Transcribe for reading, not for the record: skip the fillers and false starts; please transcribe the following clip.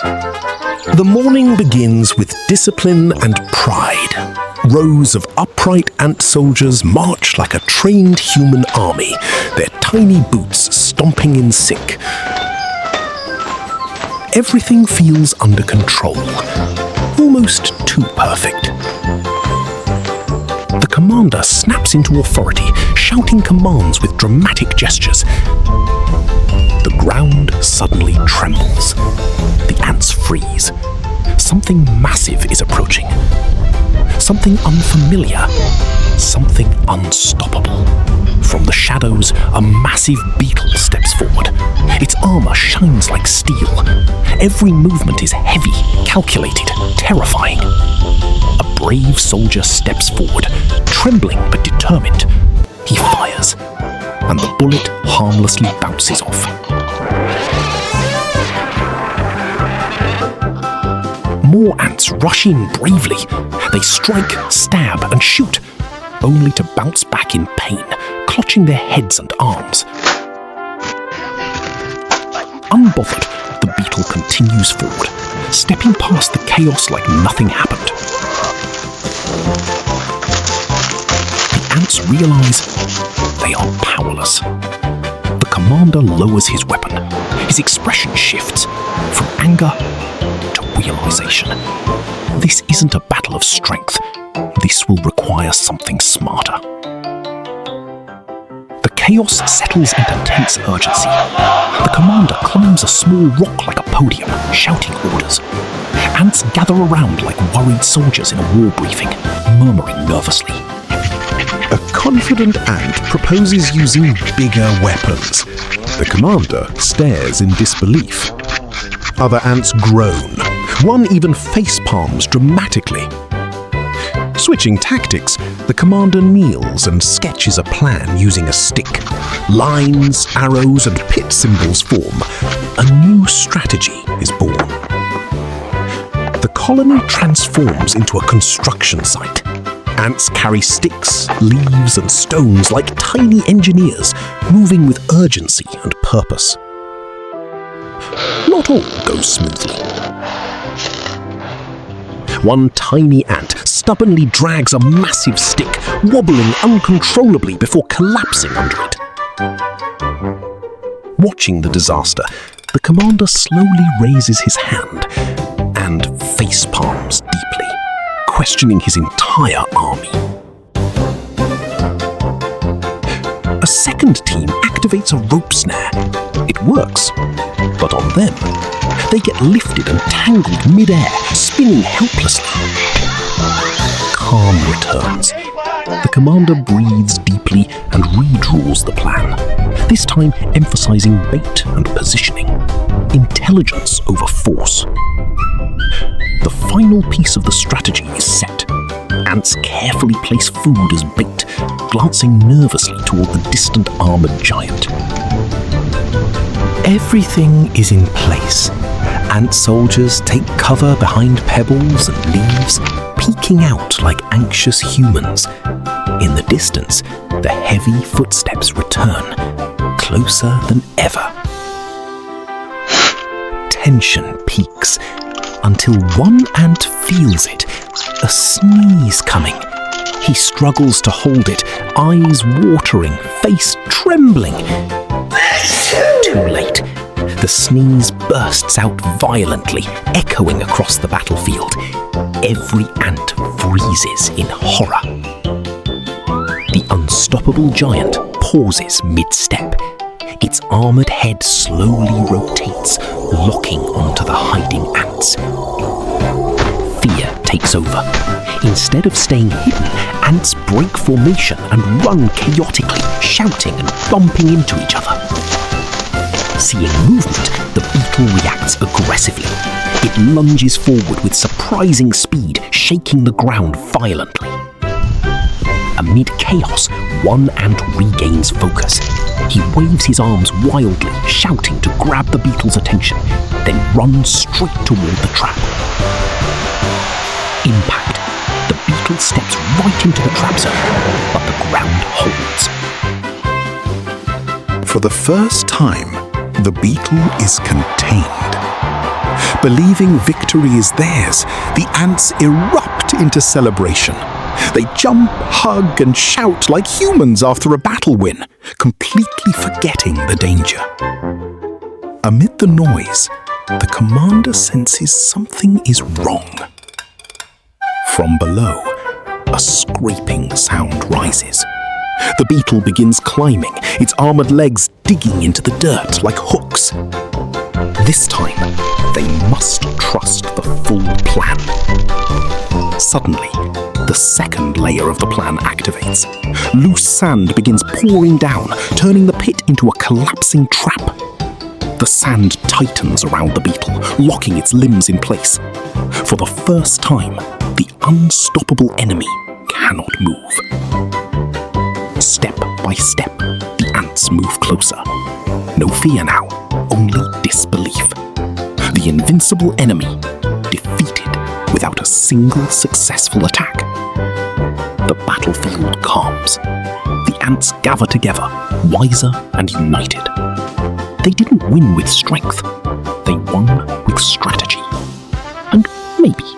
The morning begins with discipline and pride. Rows of upright ant soldiers march like a trained human army, their tiny boots stomping in sync. Everything feels under control, almost too perfect. The commander snaps into authority, shouting commands with dramatic gestures. The ground suddenly trembles. The ants freeze. Something massive is approaching. Something unfamiliar. Something unstoppable. From the shadows, a massive beetle steps forward. Its armor shines like steel. Every movement is heavy, calculated, terrifying. A brave soldier steps forward, trembling but determined. He fires, and the bullet harmlessly bounces off. More ants rush in bravely. They strike, stab, and shoot, only to bounce back in pain, clutching their heads and arms. Unbothered, the beetle continues forward, stepping past the chaos like nothing happened. The ants realize they are powerless. The commander lowers his weapon. His expression shifts from anger to realization. This isn't a battle of strength. This will require something smarter. The chaos settles into tense urgency. The commander climbs a small rock like a podium, shouting orders. Ants gather around like worried soldiers in a war briefing, murmuring nervously. A confident ant proposes using bigger weapons. The commander stares in disbelief. Other ants groan. One even face palms dramatically. Switching tactics, the commander kneels and sketches a plan using a stick. Lines, arrows, and pit symbols form. A new strategy is born. The colony transforms into a construction site. Ants carry sticks, leaves, and stones like tiny engineers, moving with urgency and purpose. Not all goes smoothly. One tiny ant stubbornly drags a massive stick, wobbling uncontrollably before collapsing under it. Watching the disaster, the commander slowly raises his hand and face palms deeply, questioning his entire army. A second team activates a rope snare. It works, but on them, they get lifted and tangled mid-air, spinning helplessly. Calm returns. The commander breathes deeply and redraws the plan, this time emphasizing bait and positioning, intelligence over force. The final piece of the strategy is set. Ants carefully place food as bait, glancing nervously toward the distant armored giant. Everything is in place. Ant soldiers take cover behind pebbles and leaves, peeking out like anxious humans. In the distance, the heavy footsteps return, closer than ever. Tension peaks, until one ant feels it, a sneeze coming. He struggles to hold it, eyes watering, face trembling. Too late. The sneeze bursts out violently, echoing across the battlefield. Every ant freezes in horror. The unstoppable giant pauses mid-step. Its armored head slowly rotates, locking onto the hiding ants. Fear takes over. Instead of staying hidden, ants break formation and run chaotically, shouting and bumping into each other. Seeing movement, the beetle reacts aggressively. It lunges forward with surprising speed, shaking the ground violently. Amid chaos, one ant regains focus. He waves his arms wildly, shouting to grab the beetle's attention, then runs straight toward the trap. Impact. The beetle steps right into the trap zone, but the ground holds. For the first time, the beetle is contained. Believing victory is theirs, the ants erupt into celebration. They jump, hug, and shout like humans after a battle win, completely forgetting the danger. Amid the noise, the commander senses something is wrong. From below, a scraping sound rises. The beetle begins climbing, its armored legs digging into the dirt like hooks. This time, they must trust the full plan. Suddenly, the second layer of the plan activates. Loose sand begins pouring down, turning the pit into a collapsing trap. The sand tightens around the beetle, locking its limbs in place. For the first time, the unstoppable enemy cannot move. Step by step, the ants move closer. No fear now, only disbelief. The invincible enemy, defeated without a single successful attack. The battlefield calms. The ants gather together, wiser and united. They didn't win with strength. They won with strategy. And maybe